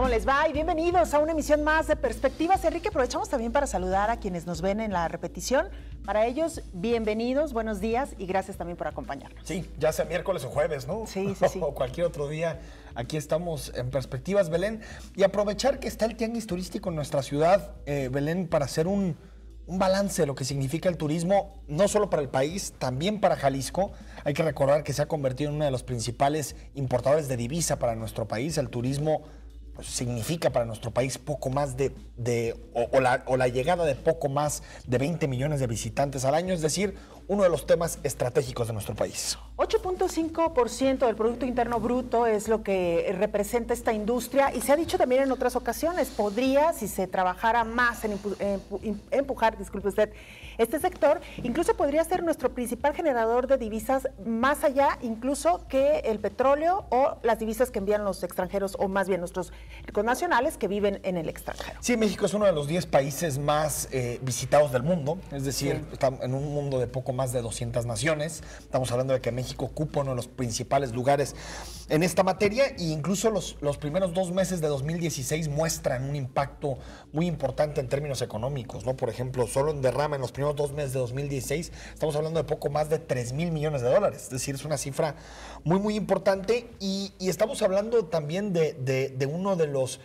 ¿Cómo les va? Y bienvenidos a una emisión más de Perspectivas. Enrique, aprovechamos también para saludar a quienes nos ven en la repetición. Para ellos, bienvenidos, buenos días y gracias también por acompañarnos. Sí, ya sea miércoles o jueves, ¿no? Sí. O cualquier otro día. Aquí estamos en Perspectivas, Belén. Y aprovechar que está el tianguis turístico en nuestra ciudad, Belén, para hacer un balance de lo que significa el turismo, no solo para el país, también para Jalisco. Hay que recordar que se ha convertido en uno de los principales importadores de divisa para nuestro país. El turismo pues, significa para nuestro país poco más la llegada de poco más de 20 millones de visitantes al año, es decir, uno de los temas estratégicos de nuestro país. 8.5% del Producto Interno Bruto es lo que representa esta industria y se ha dicho también en otras ocasiones, podría, si se trabajara más en empujar, disculpe usted, este sector, incluso podría ser nuestro principal generador de divisas más allá incluso que el petróleo o las divisas que envían los extranjeros o más bien nuestros connacionales que viven en el extranjero. Sí, México es uno de los 10 países más visitados del mundo, es decir, sí, estamos en un mundo de poco más de 200 naciones. Estamos hablando de que México ocupa uno de los principales lugares en esta materia e incluso los primeros 2 meses de 2016 muestran un impacto muy importante en términos económicos, ¿no? Por ejemplo, solo en derrama en los primeros 2 meses de 2016 estamos hablando de poco más de 3,000 millones de dólares, es decir, es una cifra muy importante y estamos hablando también de uno de los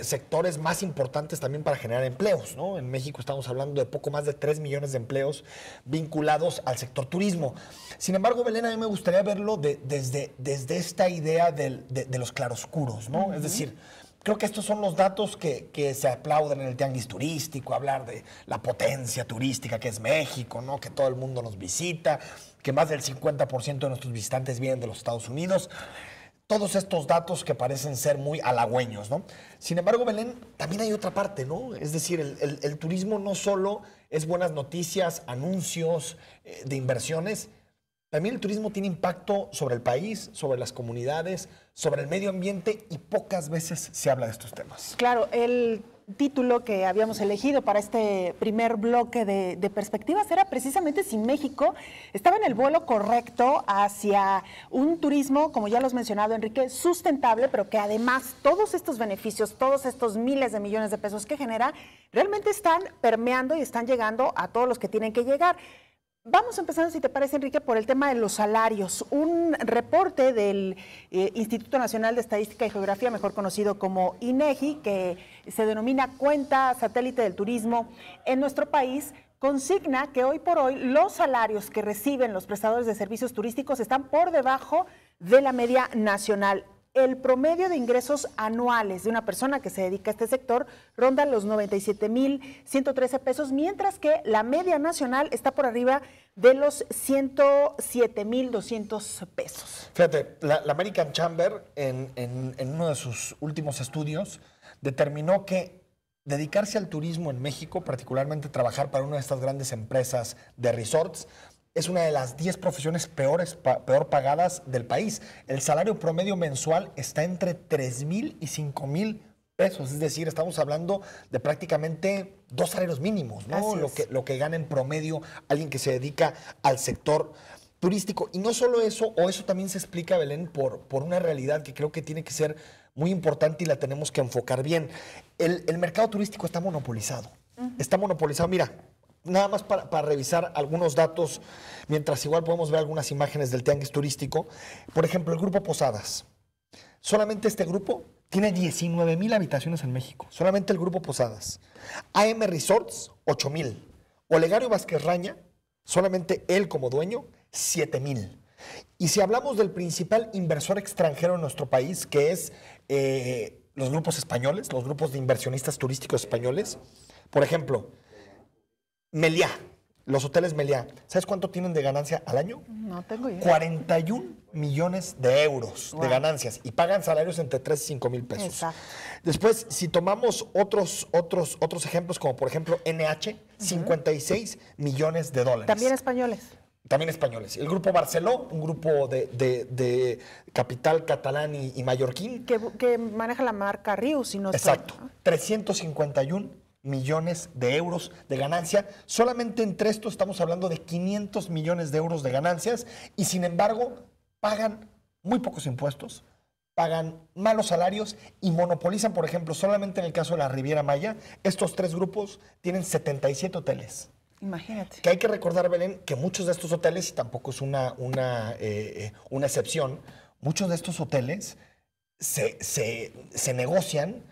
sectores más importantes también para generar empleos, ¿no? En México estamos hablando de poco más de 3 millones de empleos vinculados al sector turismo. Sin embargo, Belén, a mí me gustaría verlo desde esta idea de los claroscuros, ¿no? Es decir, creo que estos son los datos que se aplauden en el tianguis turístico, hablar de la potencia turística que es México, ¿no? Que todo el mundo nos visita, que más del 50% de nuestros visitantes vienen de los Estados Unidos. Todos estos datos que parecen ser muy halagüeños, ¿no? Sin embargo, Belén, también hay otra parte, ¿no? Es decir, el turismo no solo es buenas noticias, anuncios de inversiones, también el turismo tiene impacto sobre el país, sobre las comunidades, sobre el medio ambiente y pocas veces se habla de estos temas. Claro, el título que habíamos elegido para este primer bloque de Perspectivas era precisamente si México estaba en el vuelo correcto hacia un turismo, como ya lo has mencionado, Enrique, sustentable, pero que además todos estos beneficios, todos estos miles de millones de pesos que genera, realmente están permeando y están llegando a todos los que tienen que llegar. Vamos empezando, si te parece, Enrique, por el tema de los salarios. Un reporte del Instituto Nacional de Estadística y Geografía, mejor conocido como INEGI, que se denomina Cuenta Satélite del Turismo en nuestro país, consigna que hoy por hoy los salarios que reciben los prestadores de servicios turísticos están por debajo de la media nacional. El promedio de ingresos anuales de una persona que se dedica a este sector ronda los 97,113 pesos, mientras que la media nacional está por arriba de los 107,200 pesos. Fíjate, la American Chamber en uno de sus últimos estudios determinó que dedicarse al turismo en México, particularmente trabajar para una de estas grandes empresas de resorts, es una de las 10 profesiones peor pagadas del país. El salario promedio mensual está entre 3,000 y 5,000 pesos. Es decir, estamos hablando de prácticamente 2 salarios mínimos, ¿no? Lo que gana en promedio alguien que se dedica al sector turístico. Y no solo eso, o eso también se explica, Belén, por una realidad que creo que tiene que ser muy importante y la tenemos que enfocar bien. El mercado turístico está monopolizado. Está monopolizado. Mira, nada más para revisar algunos datos, mientras igual podemos ver algunas imágenes del tianguis turístico. Por ejemplo, el Grupo Posadas. Solamente este grupo tiene 19,000 habitaciones en México. Solamente el Grupo Posadas. AM Resorts, 8,000. Olegario Vázquez Raña, solamente él como dueño, 7,000. Y si hablamos del principal inversor extranjero en nuestro país, que es los grupos españoles, los grupos de inversionistas turísticos españoles, por ejemplo, Meliá, los hoteles Meliá, ¿sabes cuánto tienen de ganancia al año? No tengo idea. 41 millones de euros de ganancias y pagan salarios entre 3 y 5 mil pesos. Exacto. Después, si tomamos otros ejemplos, como por ejemplo NH, 56 millones de dólares. También españoles. También españoles. El Grupo Barceló, un grupo de capital catalán y mallorquín. Que maneja la marca Riu, si no estoy. Exacto. 351 millones de euros de ganancia. Solamente entre estos estamos hablando de 500 millones de euros de ganancias y sin embargo pagan muy pocos impuestos, pagan malos salarios y monopolizan, por ejemplo, solamente en el caso de la Riviera Maya, estos 3 grupos tienen 77 hoteles. Imagínate. Que hay que recordar, Belén, que muchos de estos hoteles, y tampoco es una excepción, muchos de estos hoteles se negocian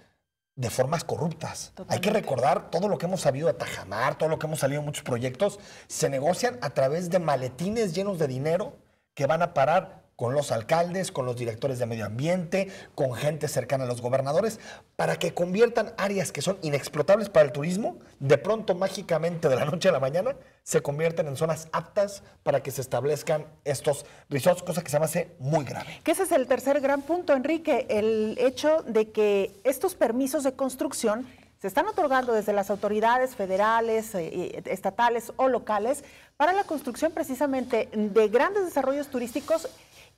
de formas corruptas. Totalmente. Hay que recordar todo lo que hemos sabido de Tajamar, todo lo que hemos salido en muchos proyectos, se negocian a través de maletines llenos de dinero que van a parar con los alcaldes, con los directores de medio ambiente, con gente cercana a los gobernadores, para que conviertan áreas que son inexplotables para el turismo, de pronto, mágicamente, de la noche a la mañana, se convierten en zonas aptas para que se establezcan estos resorts, cosa que se me hace muy grave. Que ese es el tercer gran punto, Enrique, el hecho de que estos permisos de construcción se están otorgando desde las autoridades federales, estatales o locales para la construcción precisamente de grandes desarrollos turísticos,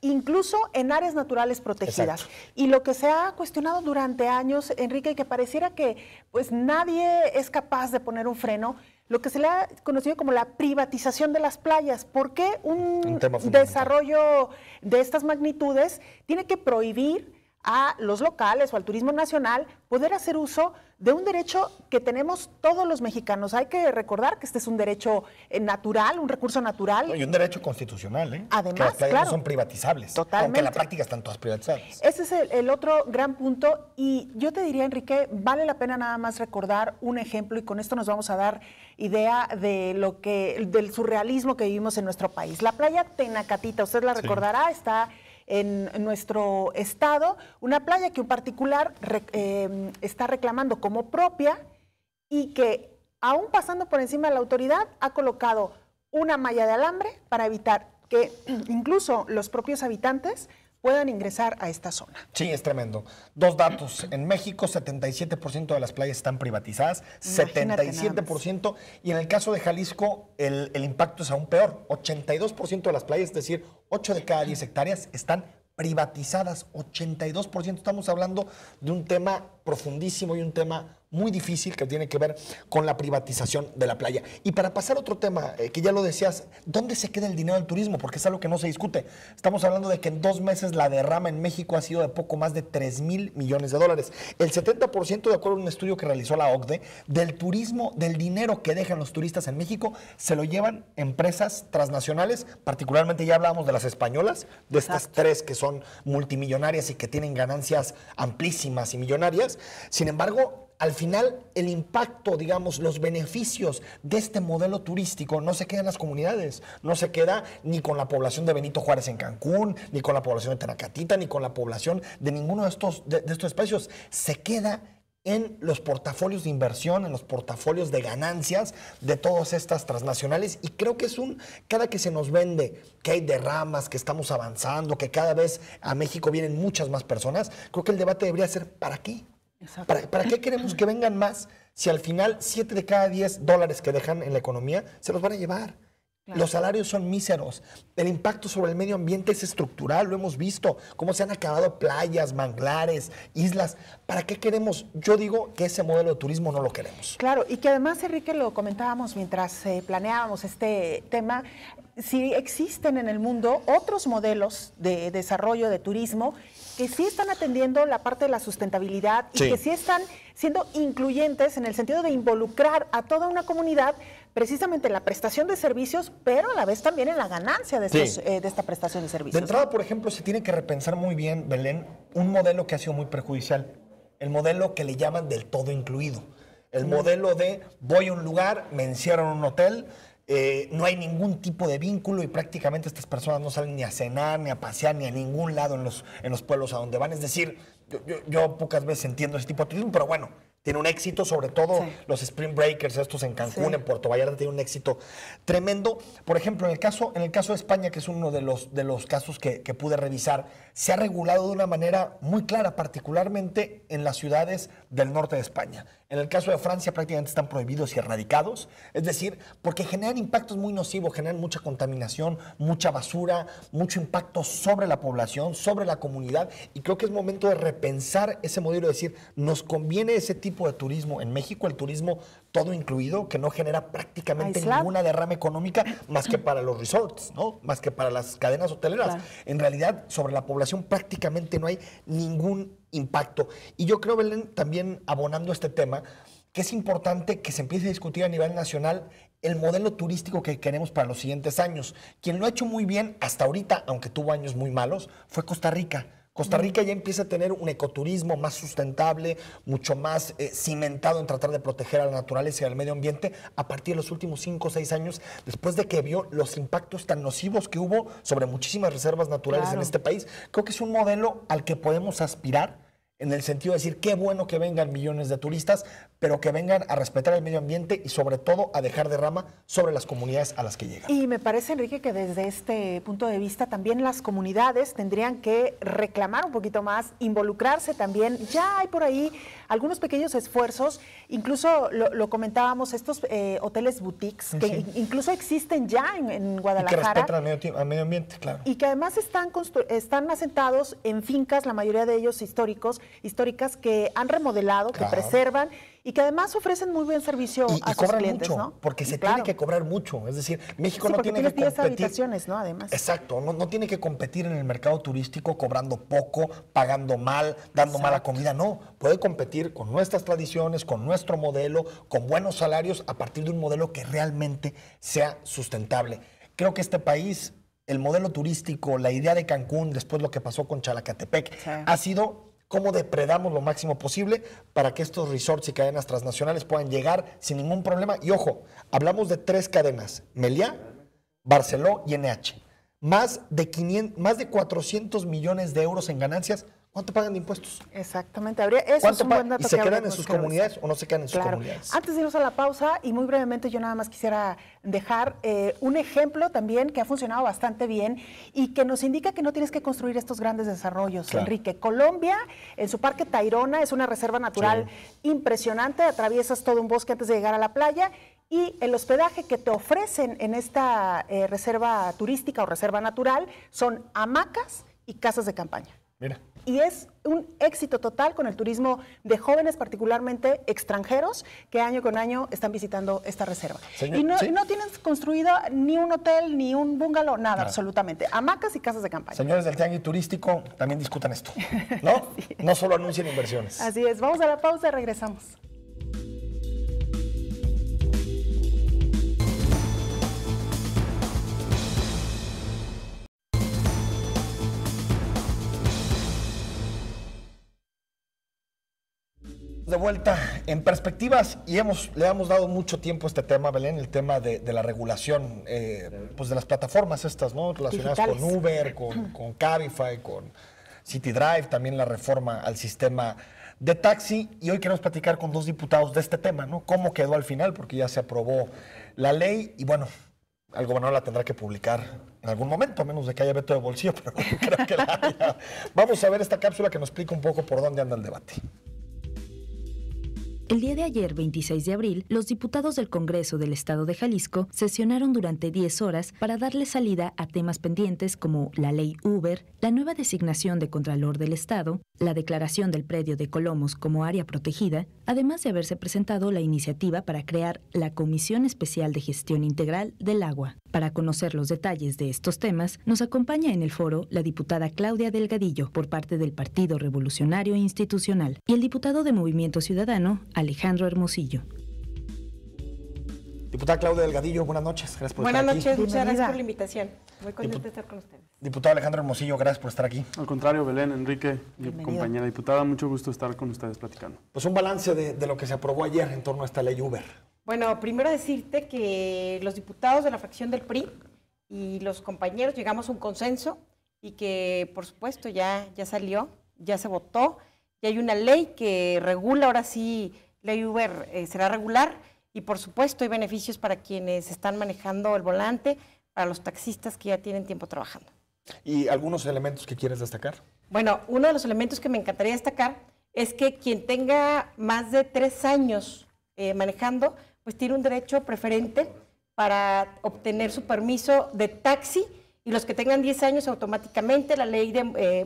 incluso en áreas naturales protegidas. Exacto. Y lo que se ha cuestionado durante años, Enrique, que pareciera que pues nadie es capaz de poner un freno, lo que se le ha conocido como la privatización de las playas. ¿Por qué un desarrollo de estas magnitudes tiene que prohibir a los locales o al turismo nacional poder hacer uso de un derecho que tenemos todos los mexicanos? Hay que recordar que este es un derecho natural, un recurso natural. Y un derecho constitucional, ¿eh? Además, que las playas claro, no son privatizables. Totalmente. Aunque en la práctica están todas privatizadas. Ese es el otro gran punto. Y yo te diría, Enrique, vale la pena nada más recordar un ejemplo, y con esto nos vamos a dar idea de del surrealismo que vivimos en nuestro país. La playa Tenacatita, usted la recordará, está en nuestro estado, una playa que un particular está reclamando como propia y que, aún pasando por encima de la autoridad, ha colocado una malla de alambre para evitar que incluso los propios habitantes puedan ingresar a esta zona. Sí, es tremendo. 2 datos. En México, 77% de las playas están privatizadas. Imagínate, 77%. Y en el caso de Jalisco, el impacto es aún peor. 82% de las playas, es decir, 8 de cada 10 hectáreas, están privatizadas. 82%. Estamos hablando de un tema profundísimo y un tema muy difícil que tiene que ver con la privatización de la playa. Y para pasar a otro tema, que ya lo decías, ¿dónde se queda el dinero del turismo? Porque es algo que no se discute. Estamos hablando de que en 2 meses la derrama en México ha sido de poco más de 3,000 millones de dólares. El 70%, de acuerdo a un estudio que realizó la OCDE, del turismo, del dinero que dejan los turistas en México, se lo llevan empresas transnacionales, particularmente ya hablábamos de las españolas, de estas 3 que son multimillonarias y que tienen ganancias amplísimas y millonarias. Sin embargo, al final, el impacto, digamos, los beneficios de este modelo turístico no se queda en las comunidades, no se queda ni con la población de Benito Juárez en Cancún, ni con la población de Tenacatita, ni con la población de ninguno de estos espacios. Se queda en los portafolios de inversión, en los portafolios de ganancias de todas estas transnacionales. Y creo que cada que se nos vende que hay derramas, que estamos avanzando, que cada vez a México vienen muchas más personas, creo que el debate debería ser ¿para qué? ¿Para qué queremos que vengan más si al final 7 de cada 10 dólares que dejan en la economía se los van a llevar? Claro. Los salarios son míseros. El impacto sobre el medio ambiente es estructural, lo hemos visto, cómo se han acabado playas, manglares, islas. ¿Para qué queremos? Yo digo que ese modelo de turismo no lo queremos. Claro, y que además, Enrique, lo comentábamos mientras planeábamos este tema, si existen en el mundo otros modelos de desarrollo de turismo que sí están atendiendo la parte de la sustentabilidad y que sí están siendo incluyentes en el sentido de involucrar a toda una comunidad precisamente en la prestación de servicios, pero a la vez también en la ganancia de esta prestación de servicios. De entrada, por ejemplo, se tiene que repensar muy bien, Belén, un modelo que ha sido muy perjudicial. El modelo que le llaman del todo incluido. El modelo de voy a un lugar, me encierro en un hotel, no hay ningún tipo de vínculo y prácticamente estas personas no salen ni a cenar, ni a pasear, ni a ningún lado en los pueblos a donde van. Es decir, yo pocas veces entiendo ese tipo de turismo, pero bueno, tiene un éxito, sobre todo los Spring Breakers, estos en Cancún, en Puerto Vallarta, tiene un éxito tremendo. Por ejemplo, en el caso de España, que es uno de los casos que pude revisar, se ha regulado de una manera muy clara, particularmente en las ciudades del norte de España. En el caso de Francia prácticamente están prohibidos y erradicados, es decir, porque generan impactos muy nocivos, generan mucha contaminación, mucha basura, mucho impacto sobre la población, sobre la comunidad, y creo que es momento de repensar ese modelo, de decir, nos conviene ese tipo tipo de turismo en México, el turismo todo incluido, que no genera prácticamente ninguna derrama económica más que para los resorts, ¿no? Más que para las cadenas hoteleras. Claro. En realidad, sobre la población prácticamente no hay ningún impacto. Y yo creo, Belén, también abonando este tema, que es importante que se empiece a discutir a nivel nacional el modelo turístico que queremos para los siguientes años. Quien lo ha hecho muy bien hasta ahorita, aunque tuvo años muy malos, fue Costa Rica. Costa Rica ya empieza a tener un ecoturismo más sustentable, mucho más cimentado en tratar de proteger a la naturaleza y al medio ambiente a partir de los últimos 5 o 6 años, después de que vio los impactos tan nocivos que hubo sobre muchísimas reservas naturales en este país. Creo que es un modelo al que podemos aspirar, en el sentido de decir, qué bueno que vengan millones de turistas, pero que vengan a respetar el medio ambiente y sobre todo a dejar derrama sobre las comunidades a las que llegan. Y me parece, Enrique, que desde este punto de vista también las comunidades tendrían que reclamar un poquito más, involucrarse también. Ya hay por ahí algunos pequeños esfuerzos, incluso lo comentábamos, estos hoteles boutiques, que incluso existen ya en Guadalajara. Y que respetan al medio ambiente, claro. Y que además están asentados en fincas, la mayoría de ellos históricas, que han remodelado, que preservan, y que además ofrecen muy buen servicio a sus clientes, mucho, ¿no? porque se tiene que cobrar mucho. Es decir, México no tiene que competir. 10 habitaciones, ¿no? Además. Exacto, no tiene que competir en el mercado turístico cobrando poco, pagando mal, dando mala comida. No, puede competir con nuestras tradiciones, con nuestro modelo, con buenos salarios, a partir de un modelo que realmente sea sustentable. Creo que este país, el modelo turístico, la idea de Cancún, después lo que pasó con Chalacatepec, ha sido cómo depredamos lo máximo posible para que estos resorts y cadenas transnacionales puedan llegar sin ningún problema. Y ojo, hablamos de 3 cadenas, Meliá, Barceló y NH. Más de 400 millones de euros en ganancias. ¿Cuánto pagan de impuestos? Exactamente. Eso es un buen dato. ¿Y se quedan en sus comunidades o no se quedan en sus comunidades? Antes de irnos a la pausa, y muy brevemente, yo nada más quisiera dejar un ejemplo también que ha funcionado bastante bien y que nos indica que no tienes que construir estos grandes desarrollos, Enrique. Colombia, en su Parque Tayrona, es una reserva natural impresionante, atraviesas todo un bosque antes de llegar a la playa, y el hospedaje que te ofrecen en esta reserva turística o reserva natural son hamacas y casas de campaña. Mira. Y es un éxito total con el turismo de jóvenes, particularmente extranjeros, que año con año están visitando esta reserva. Señor, y no tienes construido ni un hotel, ni un bungalow, nada, absolutamente. Hamacas y casas de campaña. Señores del Tianguis Turístico, también discutan esto, ¿no? No solo anuncien inversiones. Así es. Vamos a la pausa y regresamos. De vuelta en Perspectivas y le hemos dado mucho tiempo a este tema, Belén, el tema de la regulación pues de las plataformas estas, ¿no? Relacionadas digitales, con Uber, con Cabify, con City Drive, también la reforma al sistema de taxi. Y hoy queremos platicar con 2 diputados de este tema, ¿no? ¿Cómo quedó al final? Porque ya se aprobó la ley y bueno, el gobernador la tendrá que publicar en algún momento, a menos de que haya veto de bolsillo, pero creo que la haya. Vamos a ver esta cápsula que nos explica un poco por dónde anda el debate. El día de ayer, 26 de abril, los diputados del Congreso del Estado de Jalisco sesionaron durante 10 horas para darle salida a temas pendientes como la ley Uber, la nueva designación de Contralor del Estado, la declaración del predio de Colomos como área protegida, además de haberse presentado la iniciativa para crear la Comisión Especial de Gestión Integral del Agua. Para conocer los detalles de estos temas, nos acompaña en el foro la diputada Claudia Delgadillo, por parte del Partido Revolucionario Institucional, y el diputado de Movimiento Ciudadano, Alejandro Hermosillo. Diputada Claudia Delgadillo, buenas noches. Gracias por estar aquí. Buenas noches, muchas gracias por la invitación. Muy contenta de estar con ustedes. Diputado Alejandro Hermosillo, gracias por estar aquí. Al contrario, Belén, Enrique, y compañera diputada, mucho gusto estar con ustedes platicando. Pues un balance de lo que se aprobó ayer en torno a esta ley Uber. Bueno, primero decirte que los diputados de la fracción del PRI y los compañeros llegamos a un consenso y que, por supuesto, ya salió, ya se votó, ya hay una ley que regula, ahora sí, ley Uber será regular y, por supuesto, hay beneficios para quienes están manejando el volante, para los taxistas que ya tienen tiempo trabajando. ¿Y algunos elementos que quieres destacar? Bueno, uno de los elementos que me encantaría destacar es que quien tenga más de 3 años manejando, pues tiene un derecho preferente para obtener su permiso de taxi, y los que tengan 10 años automáticamente, la ley de,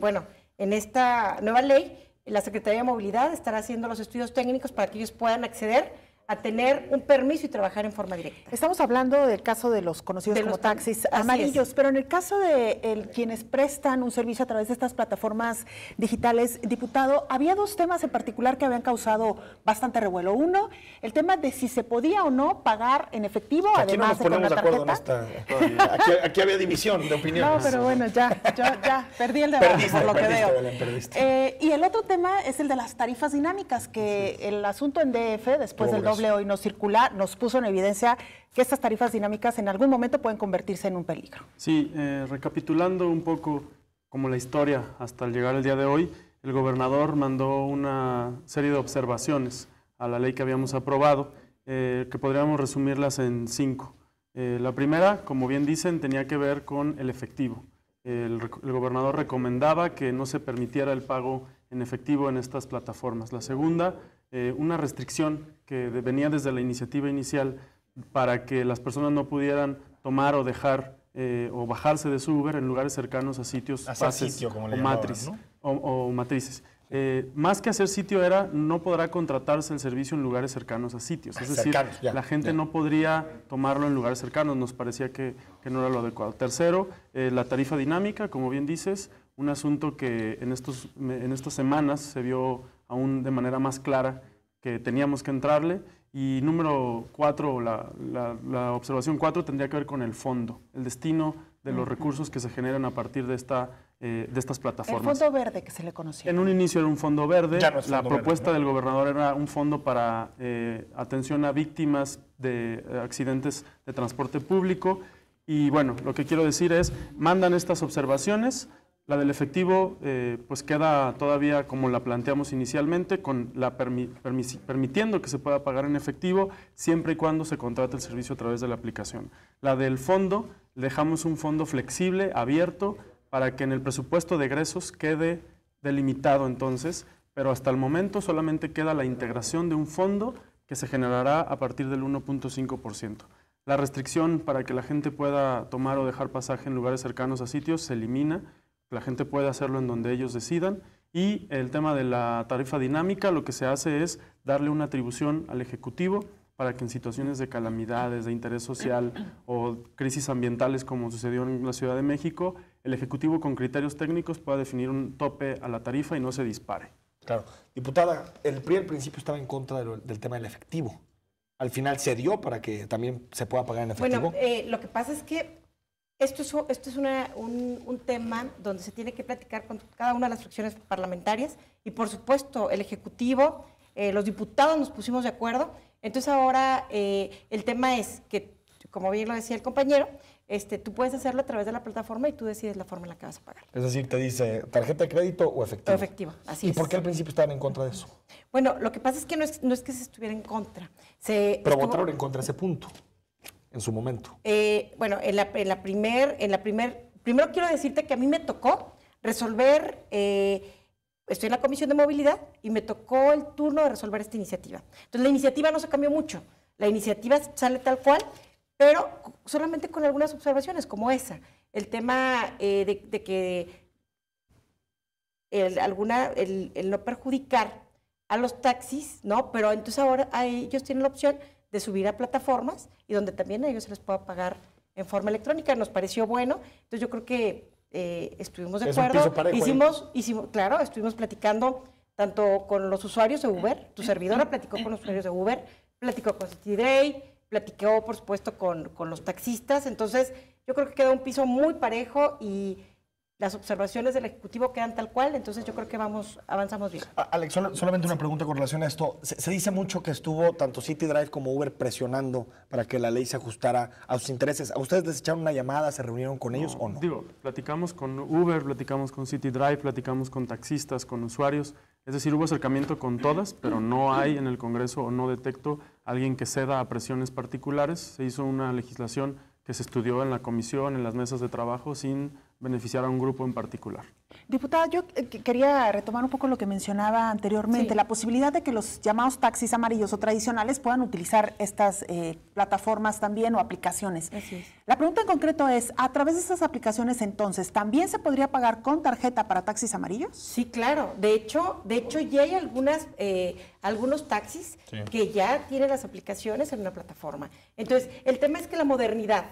en esta nueva ley, la Secretaría de Movilidad estará haciendo los estudios técnicos para que ellos puedan acceder a tener un permiso y trabajar en forma directa. Estamos hablando del caso de los conocidos como taxis amarillos, pero en el caso de quienes prestan un servicio a través de estas plataformas digitales, diputado, había dos temas en particular que habían causado bastante revuelo. Uno, el tema de si se podía o no pagar en efectivo, aquí además no nos de con la ponemos de acuerdo en esta. Aquí había división de opiniones. No, pero bueno, ya perdí el debate, por lo que veo. Belén, perdiste. Y el otro tema es el de las tarifas dinámicas, que el asunto en DF, después del doble hoy no circular, nos puso en evidencia que estas tarifas dinámicas en algún momento pueden convertirse en un peligro. Sí, recapitulando un poco como la historia hasta llegar al día de hoy, el gobernador mandó una serie de observaciones a la ley que habíamos aprobado, que podríamos resumirlas en 5. La primera, como bien dicen, tenía que ver con el efectivo. El gobernador recomendaba que no se permitiera el pago en efectivo en estas plataformas. La segunda, una restricción que venía desde la iniciativa inicial para que las personas no pudieran tomar o dejar o bajarse de su Uber en lugares cercanos a sitios, pases o matrices. Más que hacer sitio era, no podrá contratarse el servicio en lugares cercanos a sitios. Es decir, la gente no podría tomarlo en lugares cercanos. Nos parecía que no era lo adecuado. Tercero, la tarifa dinámica, como bien dices, un asunto que en estas semanas se vio aún de manera más clara que teníamos que entrarle. Y número 4, la observación 4 tendría que ver con el fondo, el destino de los recursos que se generan a partir de estas plataformas. El fondo verde que se le conoció. En un inicio era un fondo verde. Ya no es fondo la propuesta verde, ¿no? del gobernador era un fondo para atención a víctimas de accidentes de transporte público. Y bueno, lo que quiero decir es, mandan estas observaciones. La del efectivo pues queda todavía como la planteamos inicialmente, con permitiendo que se pueda pagar en efectivo siempre y cuando se contrate el servicio a través de la aplicación. La del fondo, dejamos un fondo flexible, abierto, para que en el presupuesto de egresos quede delimitado entonces, pero hasta el momento solamente queda la integración de un fondo que se generará a partir del 1.5%. La restricción para que la gente pueda tomar o dejar pasaje en lugares cercanos a sitios se elimina. La gente puede hacerlo en donde ellos decidan. Y el tema de la tarifa dinámica, lo que se hace es darle una atribución al Ejecutivo para que en situaciones de calamidades, de interés social o crisis ambientales como sucedió en la Ciudad de México, el Ejecutivo con criterios técnicos pueda definir un tope a la tarifa y no se dispare. Claro. Diputada, el PRI al principio estaba en contra del tema del efectivo. Al final se dio para que también se pueda pagar en efectivo. Bueno, lo que pasa es que esto es un tema donde se tiene que platicar con cada una de las fracciones parlamentarias y, por supuesto, el Ejecutivo, los diputados nos pusimos de acuerdo. Entonces, ahora el tema es que, como bien lo decía el compañero, tú puedes hacerlo a través de la plataforma y tú decides la forma en la que vas a pagar. Es decir, te dice tarjeta de crédito o efectivo. O efectivo, así es. ¿Y por qué al principio estaban en contra de eso? Bueno, lo que pasa es que no es que se estuviera en contra. Pero votaron en contra de ese punto. En su momento. Bueno, primero quiero decirte que a mí me tocó resolver, estoy en la Comisión de Movilidad y me tocó el turno de resolver esta iniciativa. Entonces la iniciativa no se cambió mucho, la iniciativa sale tal cual, pero solamente con algunas observaciones como esa. El tema de que el no perjudicar a los taxis, ¿no? Pero entonces ahora ellos tienen la opción de subir a plataformas y donde también a ellos se les pueda pagar en forma electrónica. Nos pareció bueno, entonces yo creo que estuvimos de acuerdo. Claro, estuvimos platicando tanto con los usuarios de Uber, tu servidora platicó con los usuarios de Uber, platicó con CityDray, platicó por supuesto con los taxistas, entonces yo creo que queda un piso muy parejo y las observaciones del Ejecutivo quedan tal cual, entonces yo creo que avanzamos bien. Alex, solamente una pregunta con relación a esto. Se dice mucho que estuvo tanto CityDrive como Uber presionando para que la ley se ajustara a sus intereses. ¿A ustedes les echaron una llamada, se reunieron con ellos o no? Digo, platicamos con Uber, platicamos con CityDrive, platicamos con taxistas, con usuarios. Es decir, hubo acercamiento con todas, pero no hay en el Congreso o no detecto a alguien que ceda a presiones particulares. Se hizo una legislación que se estudió en la comisión, en las mesas de trabajo, sin beneficiar a un grupo en particular. Diputada, yo quería retomar un poco lo que mencionaba anteriormente, la posibilidad de que los llamados taxis amarillos o tradicionales puedan utilizar estas plataformas también o aplicaciones. Así es. La pregunta en concreto es, ¿a través de estas aplicaciones entonces también se podría pagar con tarjeta para taxis amarillos? Sí, claro. De hecho ya hay algunos taxis que ya tienen las aplicaciones en una plataforma. Entonces, el tema es que la modernidad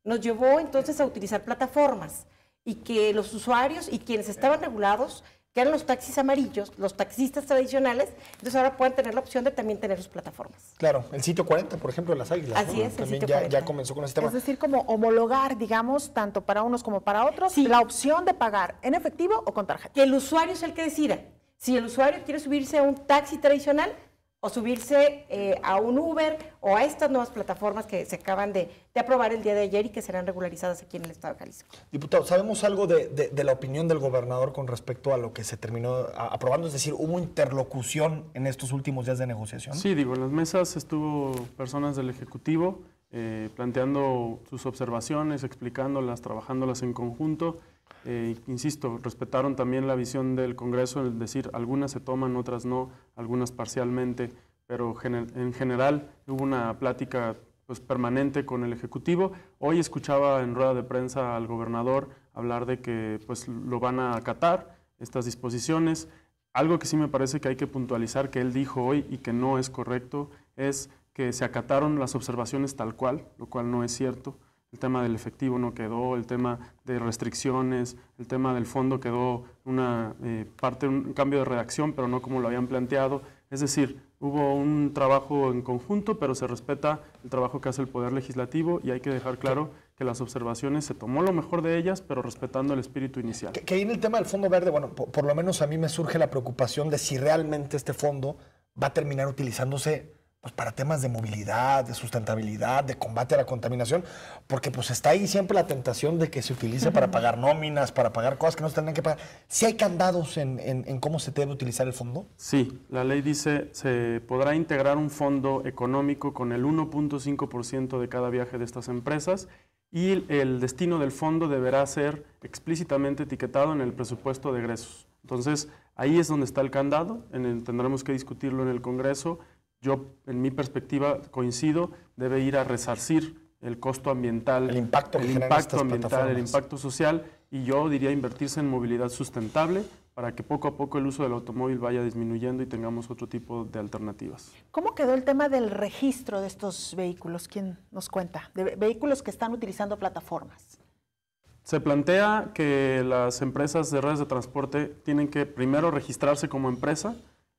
nos llevó entonces a utilizar plataformas y que los usuarios y quienes estaban regulados, que eran los taxis amarillos, los taxistas tradicionales, entonces ahora pueden tener la opción de también tener sus plataformas. Claro, el sitio 40, por ejemplo, de las Águilas. Así es, el también sitio 40. ya comenzó con ese tema. Es decir, como homologar, digamos, tanto para unos como para otros, la opción de pagar en efectivo o con tarjeta. Que el usuario es el que decida. Si el usuario quiere subirse a un taxi tradicional o subirse a un Uber o a estas nuevas plataformas que se acaban de aprobar el día de ayer y que serán regularizadas aquí en el estado de Jalisco. Diputado, ¿sabemos algo de la opinión del gobernador con respecto a lo que se terminó aprobando? Es decir, ¿hubo interlocución en estos últimos días de negociación? Sí, digo, en las mesas estuvo personas del Ejecutivo planteando sus observaciones, explicándolas, trabajándolas en conjunto. Insisto, respetaron también la visión del Congreso, es decir, algunas se toman, otras no, algunas parcialmente, pero en general hubo una plática pues, permanente con el Ejecutivo. Hoy escuchaba en rueda de prensa al gobernador hablar de que pues, lo van a acatar, estas disposiciones. Algo que sí me parece que hay que puntualizar, que él dijo hoy y que no es correcto, es que se acataron las observaciones tal cual, lo cual no es cierto. El tema del efectivo no quedó, el tema de restricciones, el tema del fondo quedó un cambio de redacción, pero no como lo habían planteado. Es decir, hubo un trabajo en conjunto, pero se respeta el trabajo que hace el Poder Legislativo y hay que dejar claro que las observaciones se tomó lo mejor de ellas, pero respetando el espíritu inicial. Que ahí en el tema del Fondo Verde, bueno, por lo menos a mí me surge la preocupación de si realmente este fondo va a terminar utilizándose pues para temas de movilidad, de sustentabilidad, de combate a la contaminación, porque pues está ahí siempre la tentación de que se utilice para pagar nóminas, para pagar cosas que no se tendrían que pagar. ¿Sí hay candados en cómo se debe utilizar el fondo? Sí, la ley dice se podrá integrar un fondo económico con el 1.5% de cada viaje de estas empresas y el destino del fondo deberá ser explícitamente etiquetado en el presupuesto de egresos. Entonces, ahí es donde está el candado, tendremos que discutirlo en el Congreso. Yo, en mi perspectiva, coincido, debe ir a resarcir el costo ambiental, el impacto ambiental, el impacto social, y yo diría invertirse en movilidad sustentable para que poco a poco el uso del automóvil vaya disminuyendo y tengamos otro tipo de alternativas. ¿Cómo quedó el tema del registro de estos vehículos? ¿Quién nos cuenta? De vehículos que están utilizando plataformas. Se plantea que las empresas de redes de transporte tienen que primero registrarse como empresa,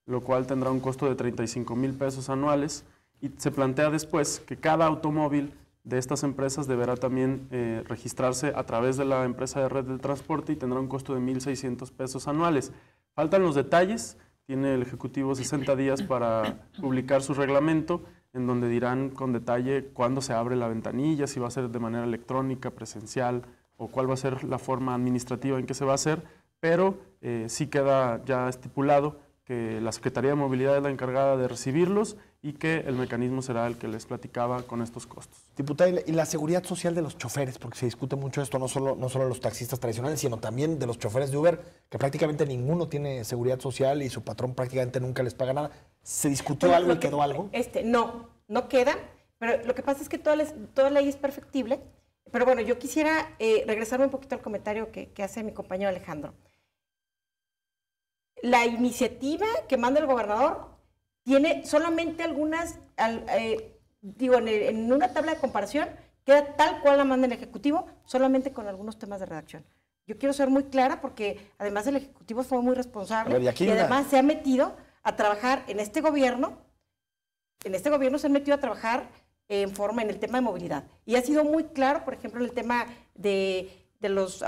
lo cual tendrá un costo de 35,000 pesos anuales, y se plantea después que cada automóvil de estas empresas deberá también registrarse a través de la empresa de red de transporte y tendrá un costo de 1,600 pesos anuales. Faltan los detalles, tiene el Ejecutivo 60 días para publicar su reglamento, en donde dirán con detalle cuándo se abre la ventanilla, si va a ser de manera electrónica, presencial, o cuál va a ser la forma administrativa en que se va a hacer, pero sí queda ya estipulado que la Secretaría de Movilidad es la encargada de recibirlos y que el mecanismo será el que les platicaba con estos costos. Diputada, y la seguridad social de los choferes, porque se discute mucho esto, no solo de los taxistas tradicionales, sino también de los choferes de Uber, que prácticamente ninguno tiene seguridad social y su patrón prácticamente nunca les paga nada. ¿Se discutió algo y quedó algo? No queda, pero lo que pasa es que toda ley es perfectible. Pero bueno, yo quisiera regresarme un poquito al comentario que hace mi compañero Alejandro. La iniciativa que manda el gobernador tiene solamente algunas, en una tabla de comparación, queda tal cual la manda el Ejecutivo, solamente con algunos temas de redacción. Yo quiero ser muy clara porque además el Ejecutivo fue muy responsable y además se ha metido a trabajar en este gobierno se han metido a trabajar en el tema de movilidad. Y ha sido muy claro, por ejemplo, en el tema de los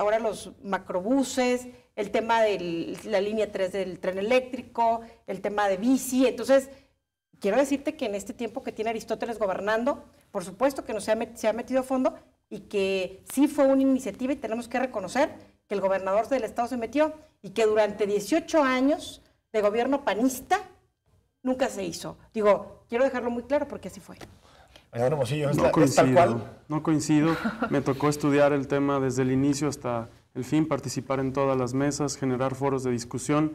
macrobuses, el tema de la línea 3 del tren eléctrico, el tema de bici. Entonces, quiero decirte que en este tiempo que tiene Aristóteles gobernando, por supuesto que se ha metido a fondo y que sí fue una iniciativa y tenemos que reconocer que el gobernador del estado se metió y que durante 18 años de gobierno panista nunca se hizo. Quiero dejarlo muy claro porque así fue. No coincido. Me tocó estudiar el tema desde el inicio hasta el fin, participar en todas las mesas, generar foros de discusión.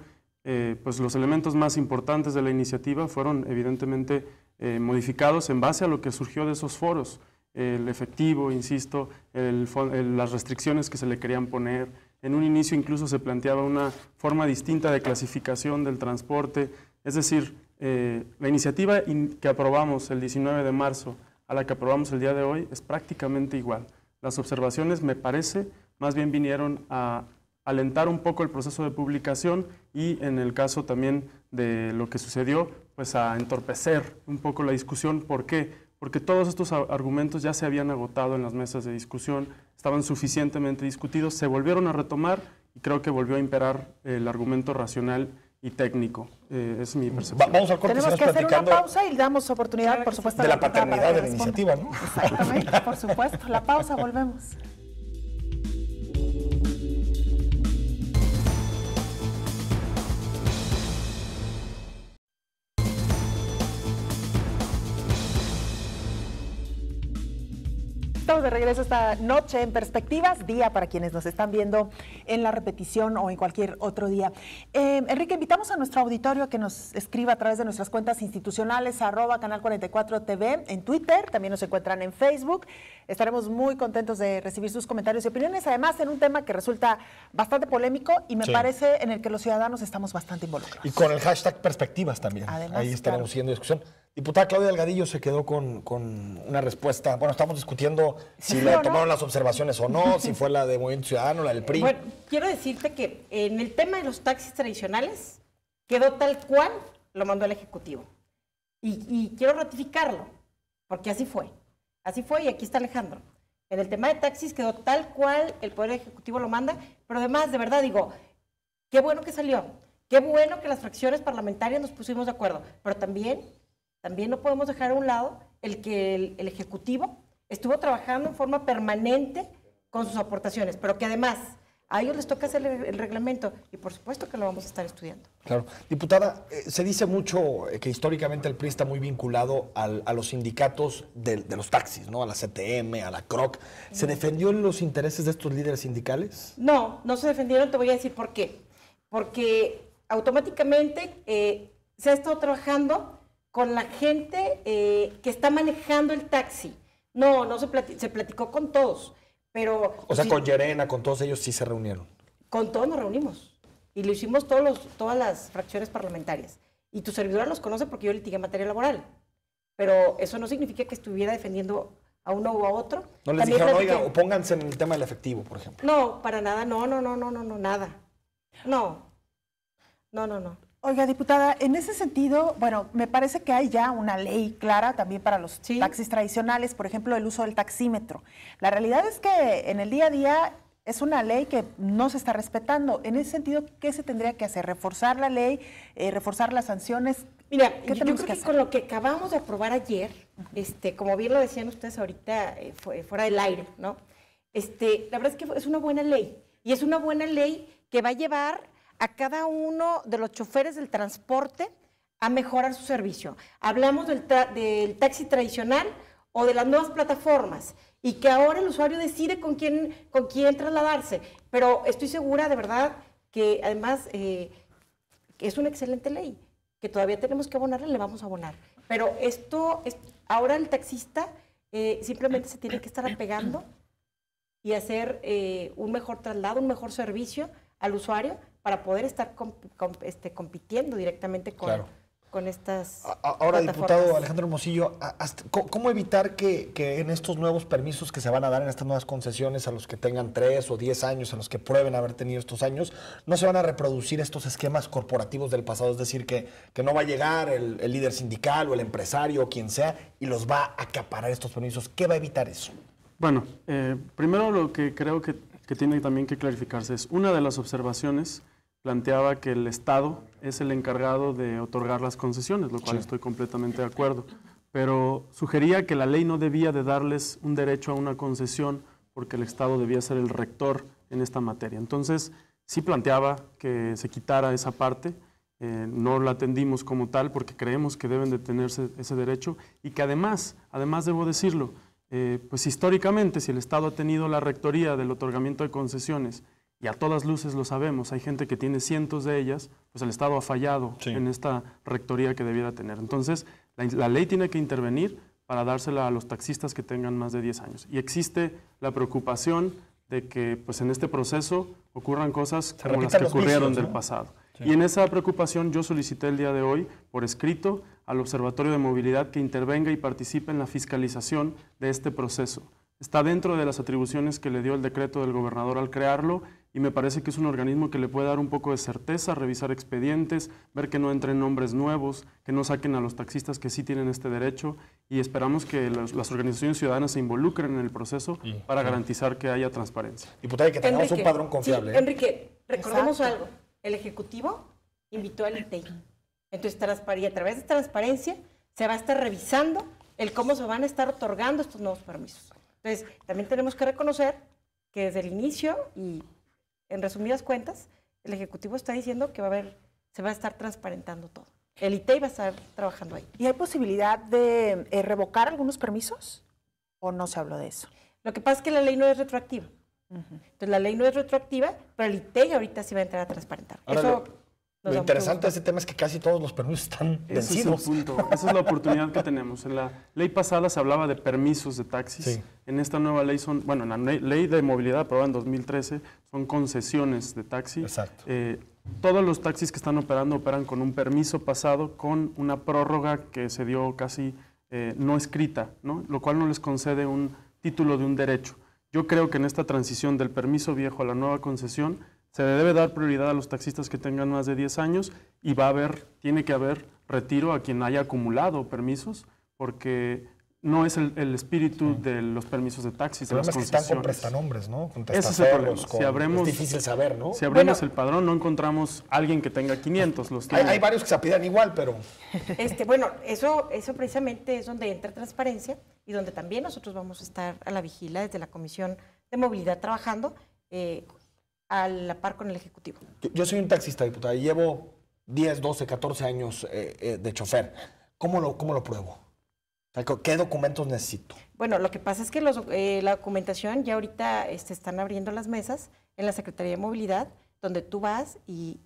Pues los elementos más importantes de la iniciativa fueron evidentemente modificados en base a lo que surgió de esos foros. El efectivo, insisto, las restricciones que se le querían poner. En un inicio incluso se planteaba una forma distinta de clasificación del transporte. Es decir, la iniciativa que aprobamos el 19 de marzo a la que aprobamos el día de hoy es prácticamente igual. Las observaciones, me parece, más bien vinieron a alentar un poco el proceso de publicación y en el caso también de lo que sucedió, pues a entorpecer un poco la discusión. ¿Por qué? Porque todos estos argumentos ya se habían agotado en las mesas de discusión, estaban suficientemente discutidos, se volvieron a retomar y creo que volvió a imperar el argumento racional y técnico. Es mi percepción. Vamos al corte. Tenemos que hacer una pausa y damos oportunidad, por supuesto, de la paternidad de la iniciativa, ¿no? Exactamente, por supuesto. La pausa, volvemos. Estamos de regreso esta noche en Perspectivas, día para quienes nos están viendo en la repetición o en cualquier otro día. Enrique, invitamos a nuestro auditorio a que nos escriba a través de nuestras cuentas institucionales, @Canal 44 TV, en Twitter, también nos encuentran en Facebook. Estaremos muy contentos de recibir sus comentarios y opiniones, además en un tema que resulta bastante polémico y me parece en el que los ciudadanos estamos bastante involucrados. Y con el hashtag Perspectivas también. Además, ahí estaremos siguiendo discusión. Diputada Claudia Delgadillo se quedó con una respuesta. Bueno, estamos discutiendo si le tomaron las observaciones o no, si fue la de Movimiento Ciudadano, la del PRI. Bueno, quiero decirte que en el tema de los taxis tradicionales quedó tal cual lo mandó el Ejecutivo. Y quiero ratificarlo, porque así fue. Así fue y aquí está Alejandro. En el tema de taxis quedó tal cual el Poder Ejecutivo lo manda, pero además, de verdad, digo, qué bueno que salió. Qué bueno que las fracciones parlamentarias nos pusimos de acuerdo, pero también no podemos dejar a un lado el que el Ejecutivo estuvo trabajando en forma permanente con sus aportaciones, pero que además a ellos les toca hacer el reglamento y por supuesto que lo vamos a estar estudiando. Claro. Diputada, se dice mucho que históricamente el PRI está muy vinculado a los sindicatos de los taxis, ¿no? A la CTM, a la CROC. ¿Se defendió los intereses de estos líderes sindicales? No se defendieron, te voy a decir por qué. Porque automáticamente se ha estado trabajando con la gente que está manejando el taxi. No se platicó con todos, pero... O sea, con Llerena, con todos ellos sí se reunieron. Con todos nos reunimos y lo hicimos todas las fracciones parlamentarias. Y tu servidora los conoce porque yo litigué en materia laboral. Pero eso no significa que estuviera defendiendo a uno u a otro. ¿No les dijeron, oiga, opónganse en el tema del efectivo, por ejemplo? No, para nada, no, nada. No. Oiga, diputada, en ese sentido, bueno, me parece que hay ya una ley clara también para los taxis tradicionales, por ejemplo, el uso del taxímetro. La realidad es que en el día a día es una ley que no se está respetando. En ese sentido, ¿qué se tendría que hacer? ¿Reforzar la ley? ¿Reforzar las sanciones? Mira, ¿qué tenemos que hacer? Con lo que acabamos de aprobar ayer, como bien lo decían ustedes ahorita fuera del aire, ¿no? La verdad es que es una buena ley. Y es una buena ley que va a llevar a cada uno de los choferes del transporte a mejorar su servicio. Hablamos del taxi tradicional o de las nuevas plataformas y que ahora el usuario decide con quién trasladarse. Pero estoy segura, de verdad, que además que es una excelente ley, que todavía tenemos que abonarle, le vamos a abonar. Pero ahora el taxista simplemente se tiene que estar apegando y hacer un mejor traslado, un mejor servicio al usuario para poder estar compitiendo directamente con estas Ahora, diputado Alejandro Hermosillo, ¿cómo evitar que en estos nuevos permisos que se van a dar, en estas nuevas concesiones a los que tengan 3 o 10 años, a los que prueben haber tenido estos años, no se van a reproducir estos esquemas corporativos del pasado? Es decir, que no va a llegar el líder sindical o el empresario o quien sea y los va a acaparar estos permisos. ¿Qué va a evitar eso? Bueno, primero lo que creo que tiene también que clarificarse es, una de las observaciones planteaba que el Estado es el encargado de otorgar las concesiones, lo cual estoy completamente de acuerdo, pero sugería que la ley no debía de darles un derecho a una concesión porque el Estado debía ser el rector en esta materia. Entonces, sí planteaba que se quitara esa parte, no la atendimos como tal porque creemos que deben de tenerse ese derecho y que además debo decirlo, pues históricamente, si el Estado ha tenido la rectoría del otorgamiento de concesiones y a todas luces lo sabemos, hay gente que tiene cientos de ellas, pues el Estado ha fallado en esta rectoría que debiera tener. Entonces, la ley tiene que intervenir para dársela a los taxistas que tengan más de 10 años. Y existe la preocupación de que pues, en este proceso ocurran cosas como las que ocurrieron del pasado. Sí. Y en esa preocupación yo solicité el día de hoy, por escrito, al Observatorio de Movilidad que intervenga y participe en la fiscalización de este proceso. Está dentro de las atribuciones que le dio el decreto del gobernador al crearlo y me parece que es un organismo que le puede dar un poco de certeza, revisar expedientes, ver que no entren nombres nuevos, que no saquen a los taxistas que sí tienen este derecho y esperamos que las organizaciones ciudadanas se involucren en el proceso para garantizar que haya transparencia. Diputada, que tengamos un padrón confiable. Sí, Enrique, recordemos algo. El Ejecutivo invitó al ITEI. Entonces, a través de transparencia se va a estar revisando el cómo se van a estar otorgando estos nuevos permisos. Entonces, también tenemos que reconocer que desde el inicio y en resumidas cuentas, el Ejecutivo está diciendo que se va a estar transparentando todo. El ITEI va a estar trabajando ahí. ¿Y hay posibilidad de revocar algunos permisos? ¿O no se habló de eso? Lo que pasa es que la ley no es retroactiva. Entonces, la ley no es retroactiva, pero el ITEI ahorita sí va a entrar a transparentar. Ahora, lo interesante de ese tema es que casi todos los permisos están vencidos. Ese es el punto. Esa es la oportunidad que tenemos. En la ley pasada se hablaba de permisos de taxis. Sí. En esta nueva ley en la ley de movilidad aprobada en 2013 son concesiones de taxi. Exacto. Todos los taxis que están operando operan con un permiso pasado con una prórroga que se dio casi no escrita, ¿no? Lo cual no les concede un título de un derecho. Yo creo que en esta transición del permiso viejo a la nueva concesión se le debe dar prioridad a los taxistas que tengan más de 10 años y tiene que haber retiro a quien haya acumulado permisos, porque no es el espíritu de los permisos de taxis. El problema es que están con prestanombres, ¿no? Con ese es el problema. Es difícil saber, ¿no? Si abrimos el padrón, no encontramos a alguien que tenga 500. Hay varios que se apidan igual, pero... Bueno, eso precisamente es donde entra transparencia y donde también nosotros vamos a estar a la vigila desde la Comisión de Movilidad trabajando a la par con el Ejecutivo. Yo soy un taxista, diputada, y llevo 10, 12, 14 años de chofer. ¿Cómo lo pruebo? ¿Qué documentos necesito? Bueno, lo que pasa es que la documentación ya ahorita están abriendo las mesas en la Secretaría de Movilidad, donde tú vas y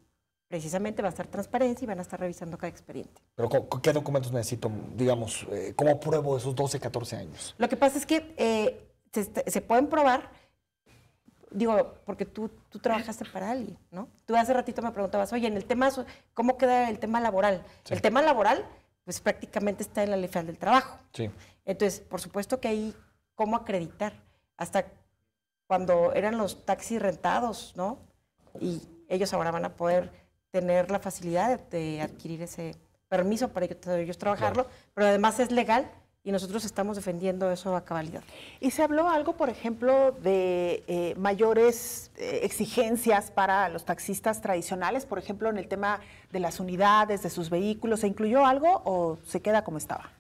precisamente va a estar transparencia y van a estar revisando cada expediente. ¿Pero qué documentos necesito? Digamos, ¿cómo pruebo esos 12, 14 años? Lo que pasa es que se pueden probar, porque tú trabajaste para alguien, ¿no? Tú hace ratito me preguntabas, oye, en el tema, ¿cómo queda el tema laboral? Sí. El tema laboral, pues prácticamente está en la Ley Federal del Trabajo. Sí. Entonces, por supuesto que ahí, ¿cómo acreditar? Hasta cuando eran los taxis rentados, ¿no? Y ellos ahora van a poder tener la facilidad de adquirir ese permiso para ellos trabajarlo, claro. Pero además es legal y nosotros estamos defendiendo eso a cabalidad. ¿Y se habló algo, por ejemplo, de mayores exigencias para los taxistas tradicionales, por ejemplo, en el tema de las unidades, de sus vehículos? ¿Se incluyó algo o se queda como estaba?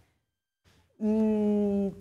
Bueno,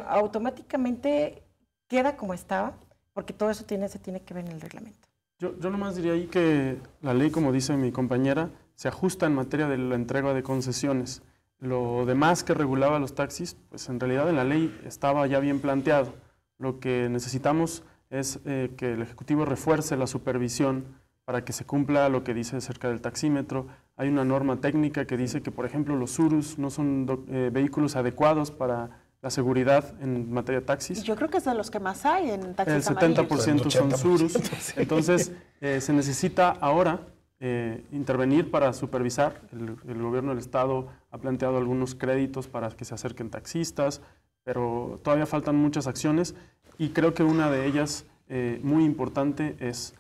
automáticamente queda como estaba, porque todo eso se tiene que ver en el reglamento. Yo nomás diría ahí que la ley, como dice mi compañera, se ajusta en materia de la entrega de concesiones. Lo demás que regulaba los taxis, pues en realidad en la ley estaba ya bien planteado. Lo que necesitamos es que el Ejecutivo refuerce la supervisión para que se cumpla lo que dice acerca del taxímetro. Hay una norma técnica que dice que, por ejemplo, los Urus no son vehículos adecuados para la seguridad en materia de taxis. Yo creo que es de los que más hay en taxis amarillos. El 70% son Urus. Entonces, se necesita ahora intervenir para supervisar. El gobierno del Estado ha planteado algunos créditos para que se acerquen taxistas, pero todavía faltan muchas acciones y creo que una de ellas muy importante es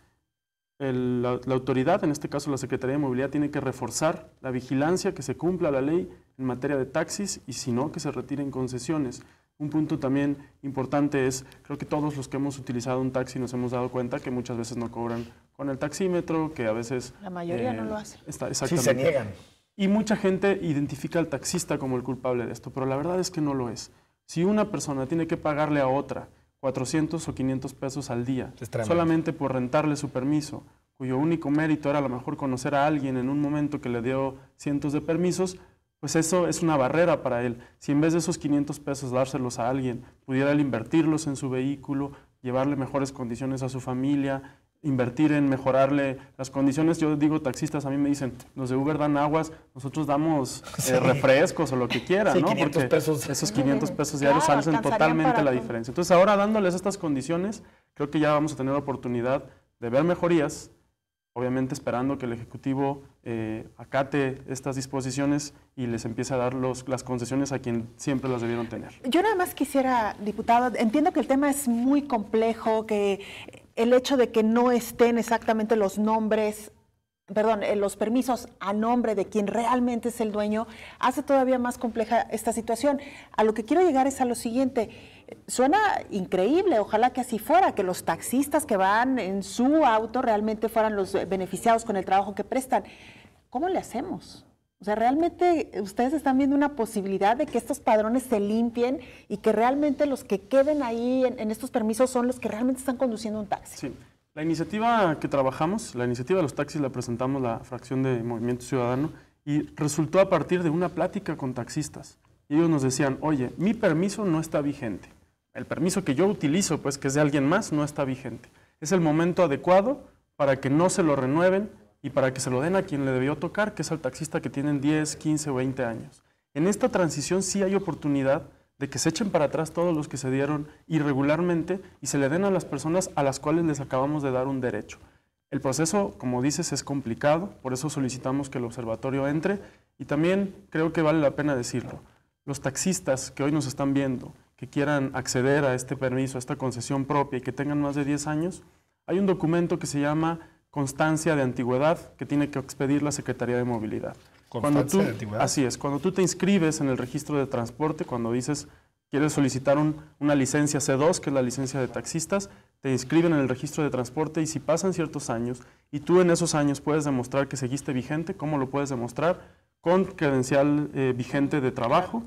la autoridad, en este caso la Secretaría de Movilidad, tiene que reforzar la vigilancia, que se cumpla la ley en materia de taxis y si no, que se retiren concesiones. Un punto también importante es, creo que todos los que hemos utilizado un taxi nos hemos dado cuenta que muchas veces no cobran con el taxímetro, que a veces... La mayoría no lo hace. Sí, se niegan. Y mucha gente identifica al taxista como el culpable de esto, pero la verdad es que no lo es. Si una persona tiene que pagarle a otra 400 o 500 pesos al día, solamente por rentarle su permiso, cuyo único mérito era a lo mejor conocer a alguien en un momento que le dio cientos de permisos, pues eso es una barrera para él. Si en vez de esos 500 pesos dárselos a alguien, pudiera él invertirlos en su vehículo, llevarle mejores condiciones a su familia, invertir en mejorarle las condiciones. Yo digo, taxistas, a mí me dicen, los de Uber dan aguas, nosotros damos refrescos o lo que quieran, sí, ¿no? 500 porque pesos. esos 500 pesos diarios Claro, hacen totalmente la diferencia. Entonces, ahora dándoles estas condiciones, creo que ya vamos a tener la oportunidad de ver mejorías, obviamente esperando que el Ejecutivo acate estas disposiciones y les empiece a dar las concesiones a quien siempre las debieron tener. Yo nada más quisiera, diputado, entiendo que el tema es muy complejo, que el hecho de que no estén exactamente los nombres, perdón, los permisos a nombre de quien realmente es el dueño, hace todavía más compleja esta situación. A lo que quiero llegar es a lo siguiente. Suena increíble, ojalá que así fuera, que los taxistas que van en su auto realmente fueran los beneficiados con el trabajo que prestan. ¿Cómo le hacemos? O sea, ¿realmente ustedes están viendo una posibilidad de que estos padrones se limpien y que realmente los que queden ahí en estos permisos son los que realmente están conduciendo un taxi? Sí. La iniciativa que trabajamos, la iniciativa de los taxis, la presentamos la fracción de Movimiento Ciudadano y resultó a partir de una plática con taxistas. Y ellos nos decían, oye, mi permiso no está vigente. El permiso que yo utilizo, pues que es de alguien más, no está vigente. Es el momento adecuado para que no se lo renueven y para que se lo den a quien le debió tocar, que es al taxista que tienen 10, 15 o 20 años. En esta transición sí hay oportunidad de que se echen para atrás todos los que se dieron irregularmente y se le den a las personas a las cuales les acabamos de dar un derecho. El proceso, como dices, es complicado, por eso solicitamos que el observatorio entre y también creo que vale la pena decirlo. Los taxistas que hoy nos están viendo, que quieran acceder a este permiso, a esta concesión propia y que tengan más de 10 años, hay un documento que se llama Constancia de Antigüedad que tiene que expedir la Secretaría de Movilidad. ¿Constancia de antigüedad? Así es, cuando tú te inscribes en el registro de transporte, cuando dices quieres solicitar una licencia C2, que es la licencia de taxistas, te inscriben en el registro de transporte y si pasan ciertos años y tú en esos años puedes demostrar que seguiste vigente, ¿cómo lo puedes demostrar? Con credencial vigente de trabajo,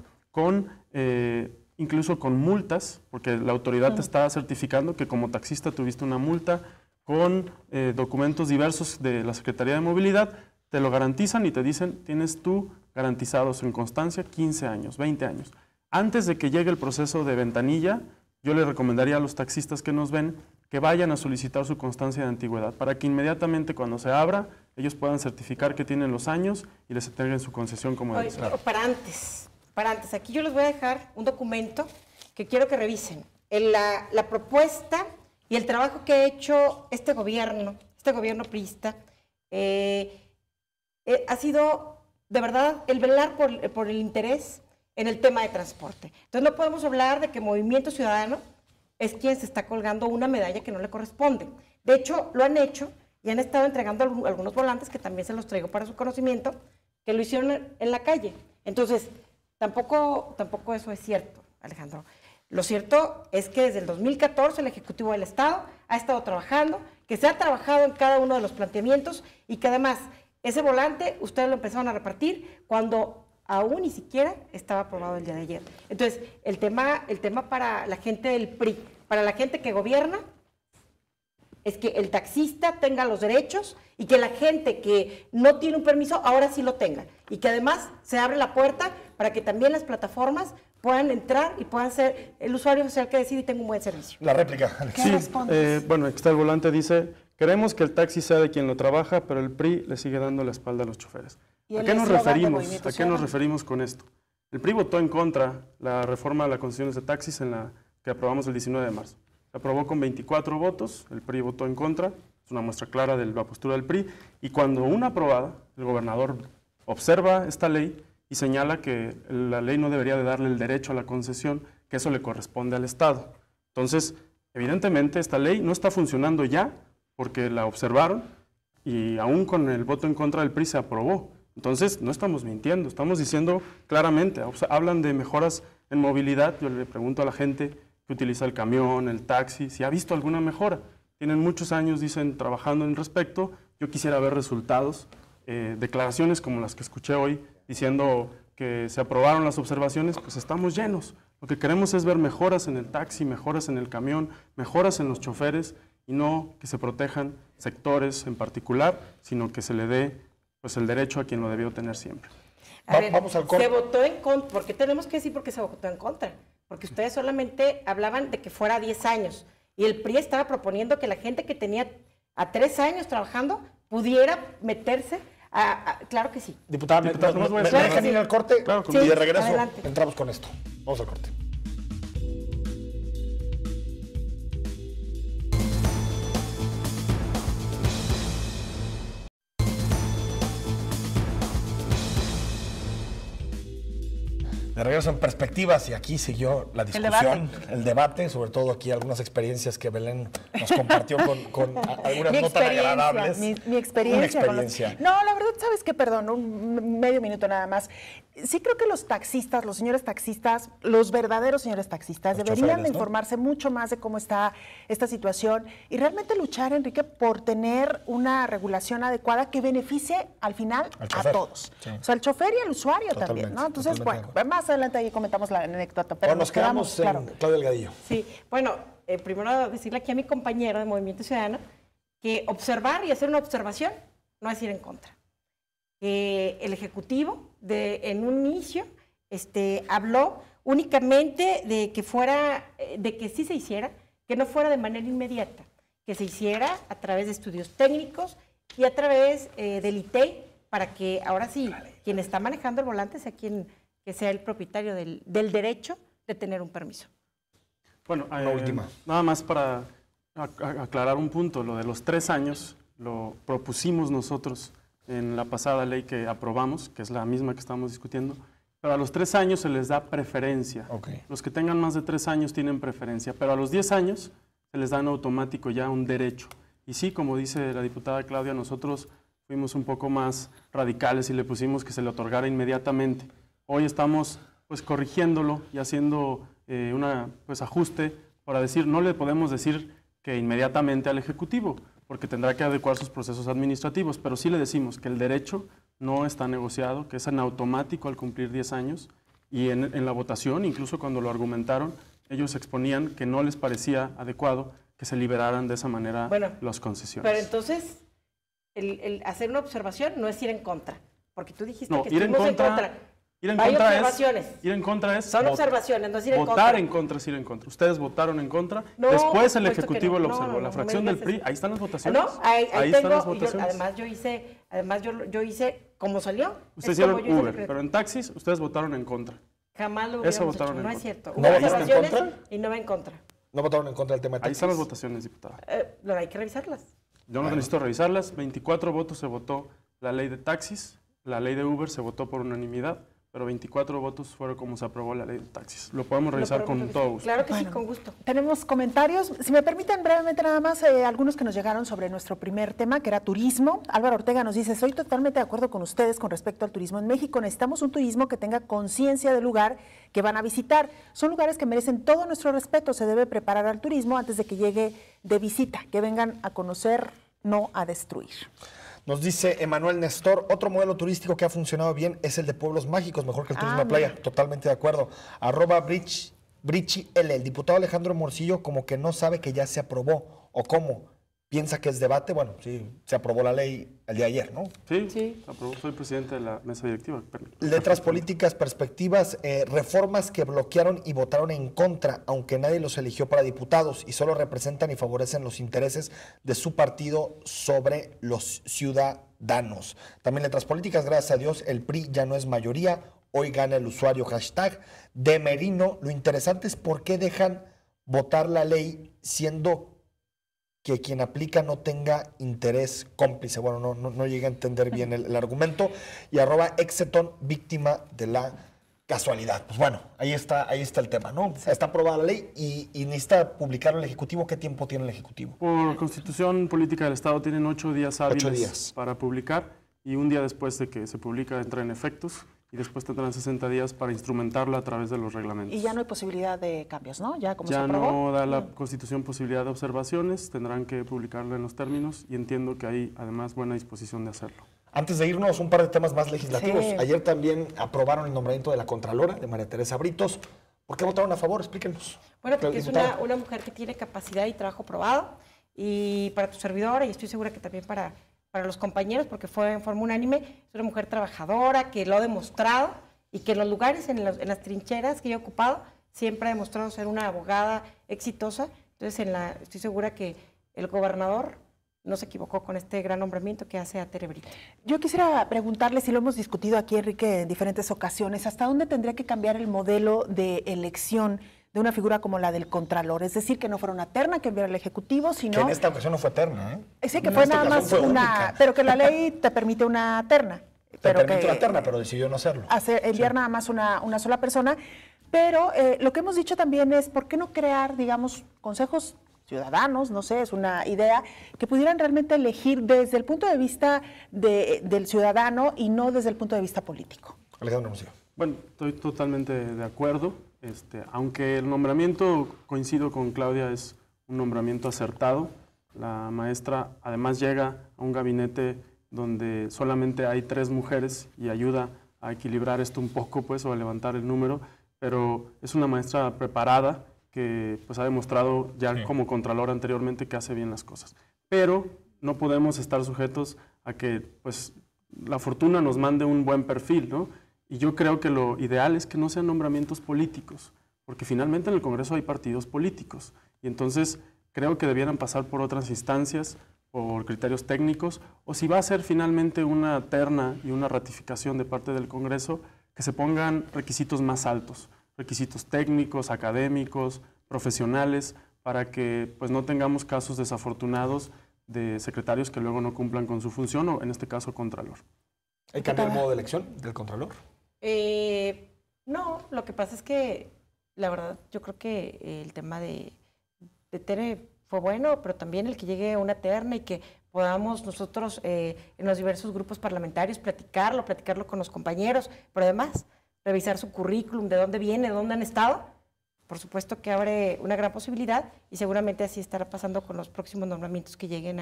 incluso con multas, porque la autoridad te está certificando que como taxista tuviste una multa, con documentos diversos de la Secretaría de Movilidad, te lo garantizan y te dicen, tienes tú garantizados en constancia 15 años, 20 años. Antes de que llegue el proceso de ventanilla, yo le recomendaría a los taxistas que nos ven que vayan a solicitar su constancia de antigüedad para que inmediatamente cuando se abra, ellos puedan certificar que tienen los años y les entreguen su concesión como debe ser. Para antes, aquí yo les voy a dejar un documento que quiero que revisen. La propuesta y el trabajo que ha hecho este gobierno priista, ha sido de verdad el velar por el interés en el tema de transporte. Entonces no podemos hablar de que Movimiento Ciudadano es quien se está colgando una medalla que no le corresponde. De hecho, lo han hecho y han estado entregando algunos volantes que también se los traigo para su conocimiento, que lo hicieron en la calle. Entonces, tampoco eso es cierto, Alejandro. Lo cierto es que desde el 2014 el Ejecutivo del Estado ha estado trabajando, que se ha trabajado en cada uno de los planteamientos y que además ese volante ustedes lo empezaron a repartir cuando aún ni siquiera estaba aprobado el día de ayer. Entonces, el tema para la gente del PRI, para la gente que gobierna, es que el taxista tenga los derechos y que la gente que no tiene un permiso ahora sí lo tenga. Y que además se abre la puerta para que también las plataformas puedan entrar y puedan ser el usuario social que decide y tenga un buen servicio. La réplica, Alex. ¿Qué respondes? Bueno, aquí está el volante, dice, queremos que el taxi sea de quien lo trabaja, pero el PRI le sigue dando la espalda a los choferes. ¿A qué nos referimos con esto? El PRI votó en contra la reforma de las concesiones de taxis que aprobamos el 19 de marzo. Se aprobó con 24 votos, el PRI votó en contra, es una muestra clara de la postura del PRI, y cuando una aprobada, el gobernador observa esta ley y señala que la ley no debería de darle el derecho a la concesión, que eso le corresponde al Estado. Entonces, evidentemente esta ley no está funcionando ya, porque la observaron, y aún con el voto en contra del PRI se aprobó. Entonces, no estamos mintiendo, estamos diciendo claramente, hablan de mejoras en movilidad, yo le pregunto a la gente que utiliza el camión, el taxi, si ha visto alguna mejora. Tienen muchos años, dicen, trabajando en respecto, yo quisiera ver resultados, declaraciones como las que escuché hoy, diciendo que se aprobaron las observaciones, pues estamos llenos. Lo que queremos es ver mejoras en el taxi, mejoras en el camión, mejoras en los choferes, y no que se protejan sectores en particular, sino que se le dé pues el derecho a quien lo debió tener siempre. Vamos al corte. Se votó en contra. ¿Por qué tenemos que decir por qué se votó en contra? Porque ustedes solamente hablaban de que fuera 10 años. Y el PRI estaba proponiendo que la gente que tenía a 3 años trabajando pudiera meterse claro que sí. Diputada, ¿me dejan ir al corte? Claro, y de regreso adelante. entramos con esto. Vamos al corte. De regreso en Perspectivas, y aquí siguió la discusión, el debate, sobre todo aquí algunas experiencias que Belén nos compartió con algunas no tan agradables. Mi experiencia. Una experiencia. No, la verdad, ¿sabes qué? Perdón, un medio minuto nada más. Sí creo que los taxistas, los señores taxistas, los verdaderos señores taxistas, los deberían choferes, de ¿no? informarse mucho más de cómo está esta situación y realmente luchar, Enrique, por tener una regulación adecuada que beneficie al final a todos. Sí. O sea, al chofer y al usuario Totalmente, también, ¿no? Entonces, totalmente bueno, más adelante ahí comentamos la anécdota. Pero Bueno, nos quedamos en claro. Claudia Delgadillo. Sí, bueno, primero decirle aquí a mi compañero de Movimiento Ciudadano que observar y hacer una observación no es ir en contra. El Ejecutivo en un inicio habló únicamente de que fuera, de que sí se hiciera, que no fuera de manera inmediata, que se hiciera a través de estudios técnicos y a través del ITEI, para que ahora sí, quien está manejando el volante sea quien que sea el propietario del derecho de tener un permiso. Bueno, La última. Nada más para aclarar un punto, lo de los 3 años lo propusimos nosotros en la pasada ley que aprobamos, que es la misma que estamos discutiendo, pero a los 3 años se les da preferencia. Okay. Los que tengan más de 3 años tienen preferencia, pero a los 10 años se les da en automático ya un derecho. Y sí, como dice la diputada Claudia, nosotros fuimos un poco más radicales y le pusimos que se le otorgara inmediatamente. Hoy estamos pues corrigiéndolo y haciendo ajuste para decir, no le podemos decir que inmediatamente al Ejecutivo, porque tendrá que adecuar sus procesos administrativos, pero sí le decimos que el derecho no está negociado, que es en automático al cumplir 10 años, y en la votación, incluso cuando lo argumentaron, ellos exponían que no les parecía adecuado que se liberaran de esa manera las concesiones. Pero entonces, el hacer una observación no es ir en contra, porque tú dijiste no, que ir en estuvimos contra. Ir en contra es son observaciones, no es ir en contra. Votar en contra es ir en contra. Ustedes votaron en contra, No, después el por supuesto Ejecutivo que no. lo observó. No, la no fracción me del digas PRI, eso. ahí están las votaciones. No, ahí están las tengo, votaciones. además yo hice como salió. Ustedes Es como hicieron yo hice Uber, el pero en taxis ustedes votaron en contra. Jamás lo Eso hubiéramos votaron hecho, en no es contra. cierto. ¿No Hubo votaron en observaciones contra? y no va en contra. ¿No votaron en contra del tema de Ahí taxis? están las votaciones, diputada. Pero hay que revisarlas. Yo no necesito revisarlas. 24 votos se votó la ley de taxis, la ley de Uber se votó por unanimidad, pero 24 votos fueron como se aprobó la ley de taxis. Lo podemos revisar con todo gusto. Claro que sí, con gusto. Tenemos comentarios. Si me permiten brevemente nada más, algunos que nos llegaron sobre nuestro primer tema, que era turismo. Álvaro Ortega nos dice, soy totalmente de acuerdo con ustedes con respecto al turismo en México. Necesitamos un turismo que tenga conciencia del lugar que van a visitar. Son lugares que merecen todo nuestro respeto. Se debe preparar al turismo antes de que llegue de visita, que vengan a conocer, no a destruir. Nos dice Emanuel Nestor, otro modelo turístico que ha funcionado bien es el de pueblos mágicos, mejor que el turismo de playa. Mira. Totalmente de acuerdo. @Brichi L. El diputado Alejandro Morcillo como que no sabe que ya se aprobó. ¿O cómo? ¿Piensa que es debate? Bueno, sí, se aprobó la ley el día de ayer, ¿no? Sí, aprobó. Soy presidente de la mesa directiva. Letras políticas, perspectivas, reformas que bloquearon y votaron en contra, aunque nadie los eligió para diputados y solo representan y favorecen los intereses de su partido sobre los ciudadanos. También letras políticas, gracias a Dios, el PRI ya no es mayoría, hoy gana el usuario #de Merino. Lo interesante es por qué dejan votar la ley siendo que quien aplica no tenga interés cómplice. Bueno, no llegué a entender bien el argumento. Y @Exeton, víctima de la casualidad. Pues bueno, ahí está el tema, ¿no? Está aprobada la ley y necesita publicarlo el Ejecutivo. ¿Qué tiempo tiene el Ejecutivo? Por Constitución Política del Estado tienen 8 días hábiles 8 días. para publicar y un día después de que se publica entra en efectos y después tendrán 60 días para instrumentarla a través de los reglamentos. Y ya no hay posibilidad de cambios, ¿no? Ya como se Ya aprobó. no da la Constitución posibilidad de observaciones, tendrán que publicarla en los términos y entiendo que hay además buena disposición de hacerlo. Antes de irnos, un par de temas más legislativos. Sí. Ayer también aprobaron el nombramiento de la Contralora, de María Teresa Britos. ¿Por qué votaron a favor? Explíquenos. Bueno, porque es Diputada. una mujer que tiene capacidad y trabajo probado, y para tu servidora, y estoy segura que también para los compañeros, porque fue en forma unánime, es una mujer trabajadora, que lo ha demostrado, y que en los lugares, en las trincheras que yo he ocupado, siempre ha demostrado ser una abogada exitosa. Entonces, estoy segura que el gobernador no se equivocó con este gran nombramiento que hace a Tere Brito. Yo quisiera preguntarle, si lo hemos discutido aquí, Enrique, en diferentes ocasiones, ¿hasta dónde tendría que cambiar el modelo de elección de una figura como la del Contralor? Es decir, que no fuera una terna que enviara el Ejecutivo, sino... Que en esta ocasión no fue terna, ¿eh? Sí, que fue nada más una... Pero que la ley te permite una terna. Te permite una terna, pero decidió no hacerlo. Enviar nada más una sola persona. Pero lo que hemos dicho también es, ¿por qué no crear, digamos, consejos ciudadanos, no sé, es una idea, que pudieran realmente elegir desde el punto de vista del ciudadano y no desde el punto de vista político? Alejandro Hermosillo. Bueno, estoy totalmente de acuerdo. Aunque el nombramiento, coincido con Claudia, es un nombramiento acertado, la maestra además llega a un gabinete donde solamente hay 3 mujeres y ayuda a equilibrar esto un poco, pues, o a levantar el número, pero es una maestra preparada, que pues ha demostrado ya como Contralor anteriormente que hace bien las cosas. Pero no podemos estar sujetos a que pues la fortuna nos mande un buen perfil, ¿no? Y yo creo que lo ideal es que no sean nombramientos políticos, porque finalmente en el Congreso hay partidos políticos, y entonces creo que debieran pasar por otras instancias, por criterios técnicos, o si va a ser finalmente una terna y una ratificación de parte del Congreso, que se pongan requisitos más altos, requisitos técnicos, académicos, profesionales, para que pues, no tengamos casos desafortunados de secretarios que luego no cumplan con su función, o en este caso, Contralor. ¿Hay que cambiar el modo de elección del Contralor? No, lo que pasa es que, la verdad, yo creo que el tema de Tere fue bueno, pero también el que llegue a una terna y que podamos nosotros en los diversos grupos parlamentarios platicarlo con los compañeros, pero además revisar su currículum, de dónde viene, de dónde han estado, por supuesto que abre una gran posibilidad y seguramente así estará pasando con los próximos nombramientos que lleguen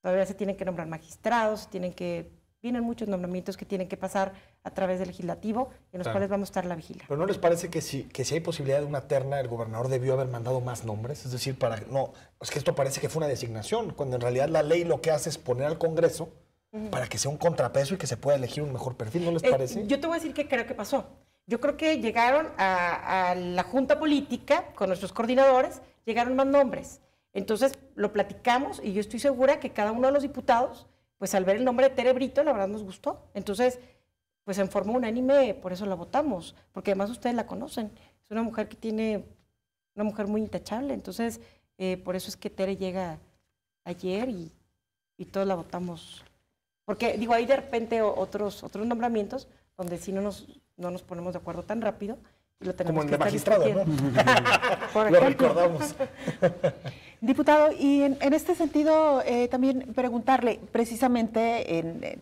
todavía se tienen que nombrar magistrados, vienen muchos nombramientos que tienen que pasar a través del legislativo, en los cuales vamos a estar a la vigilia. ¿Pero no les parece que si hay posibilidad de una terna, el gobernador debió haber mandado más nombres? Es decir, es que esto parece que fue una designación, cuando en realidad la ley lo que hace es poner al Congreso para que sea un contrapeso y que se pueda elegir un mejor perfil, ¿no les parece? Yo te voy a decir qué creo que pasó. Yo creo que llegaron a la Junta Política, con nuestros coordinadores, llegaron más nombres. Entonces lo platicamos y yo estoy segura que cada uno de los diputados, pues al ver el nombre de Tere Brito, la verdad nos gustó. Entonces, pues en forma unánime, por eso la votamos, porque además ustedes la conocen. Es una mujer una mujer muy intachable. Entonces, por eso es que Tere llega ayer y todos la votamos. Porque, digo, hay de repente otros nombramientos donde sí no nos ponemos de acuerdo tan rápido y lo tenemos como el que de magistrado, ¿no? Lo recordamos. Diputado, y en este sentido también preguntarle, precisamente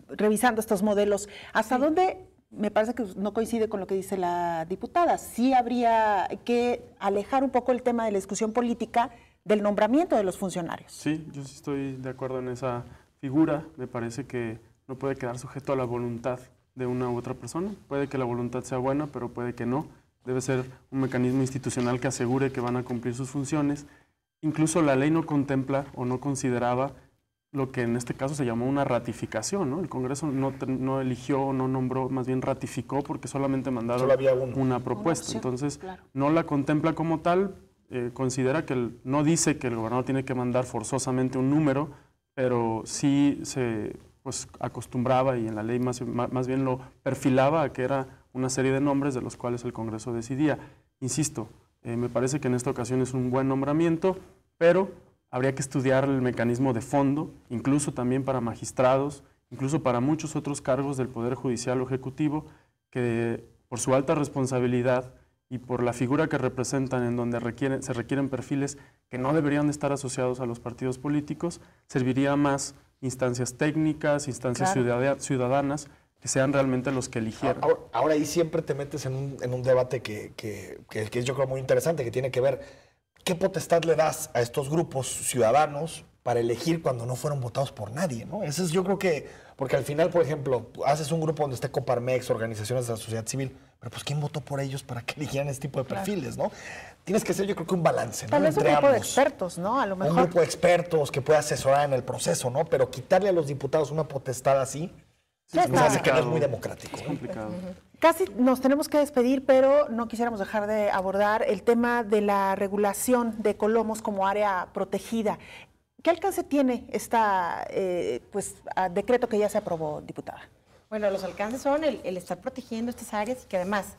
revisando estos modelos, ¿hasta dónde, me parece que no coincide con lo que dice la diputada, sí habría que alejar un poco el tema de la discusión política del nombramiento de los funcionarios? Sí, yo sí estoy de acuerdo en esa figura. Me parece que no puede quedar sujeto a la voluntad de una u otra persona. Puede que la voluntad sea buena, pero puede que no. Debe ser un mecanismo institucional que asegure que van a cumplir sus funciones. Incluso la ley no contempla o no consideraba lo que en este caso se llamó una ratificación, ¿no? El Congreso no eligió, no nombró, más bien ratificó, porque solamente mandaron una propuesta. Entonces, no la contempla como tal, considera que no dice que el gobernador tiene que mandar forzosamente un número, pero sí se acostumbraba, y en la ley más bien lo perfilaba, a que era una serie de nombres de los cuales el Congreso decidía. Insisto, me parece que en esta ocasión es un buen nombramiento, pero habría que estudiar el mecanismo de fondo, incluso también para magistrados, incluso para muchos otros cargos del Poder Judicial o Ejecutivo, que por su alta responsabilidad y por la figura que representan, en donde se requieren perfiles que no deberían de estar asociados a los partidos políticos, serviría más instancias técnicas, instancias ciudadanas, que sean realmente los que eligieran. Ahora ahí siempre te metes en un debate que es yo creo muy interesante, que tiene que ver qué potestad le das a estos grupos ciudadanos para elegir cuando no fueron votados por nadie, ¿no? Eso es, yo creo que, porque al final, por ejemplo, haces un grupo donde esté Coparmex, organizaciones de la sociedad civil, pero pues ¿quién votó por ellos para que eligieran este tipo de perfiles, no? Tienes que ser, yo creo que un balance, ¿no? Tal vez un grupo de expertos, ¿no? A lo mejor. Un grupo de expertos que pueda asesorar en el proceso, ¿no? Pero quitarle a los diputados una potestad así, Sí, Ya es está. Se hace que no es muy complicado. democrático. Es complicado. Casi nos tenemos que despedir, pero no quisiéramos dejar de abordar el tema de la regulación de Colomos como área protegida. ¿Qué alcance tiene esta decreto que ya se aprobó, diputada? Bueno, los alcances son el estar protegiendo estas áreas y que además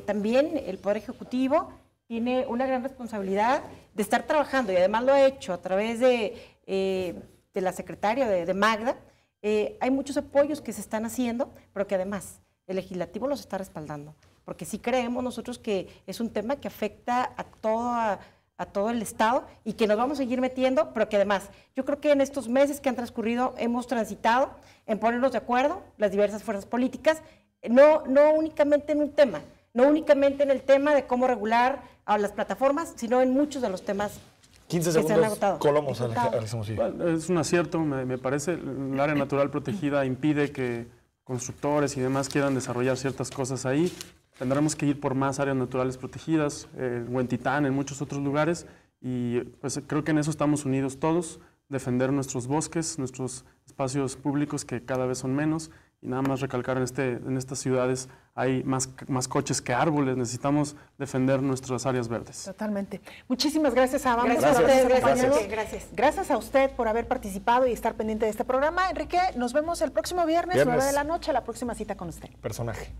también el Poder Ejecutivo tiene una gran responsabilidad de estar trabajando y además lo ha hecho a través de la secretaria de Magda. Hay muchos apoyos que se están haciendo, pero que además el legislativo los está respaldando, porque sí creemos nosotros que es un tema que afecta a todo el Estado y que nos vamos a seguir metiendo, pero que además yo creo que en estos meses que han transcurrido hemos transitado en ponernos de acuerdo las diversas fuerzas políticas, no únicamente en un tema, no únicamente en el tema de cómo regular a las plataformas, sino en muchos de los temas 15 que se han segundos, agotado. Colomos, Diputado. Alexis sí. Bueno, es un acierto, me parece. El área natural protegida impide que constructores y demás quieran desarrollar ciertas cosas ahí. Tendremos que ir por más áreas naturales protegidas, en Huentitán, en muchos otros lugares, y pues creo que en eso estamos unidos todos, defender nuestros bosques, nuestros espacios públicos que cada vez son menos, y nada más recalcar en estas ciudades hay más coches que árboles, necesitamos defender nuestras áreas verdes. Totalmente. Muchísimas gracias a ambos. Gracias a por habernos ustedes, acompañado. gracias. Gracias a usted por haber participado y estar pendiente de este programa. Enrique, nos vemos el próximo viernes, 9 de la noche, la próxima cita con usted. Personaje.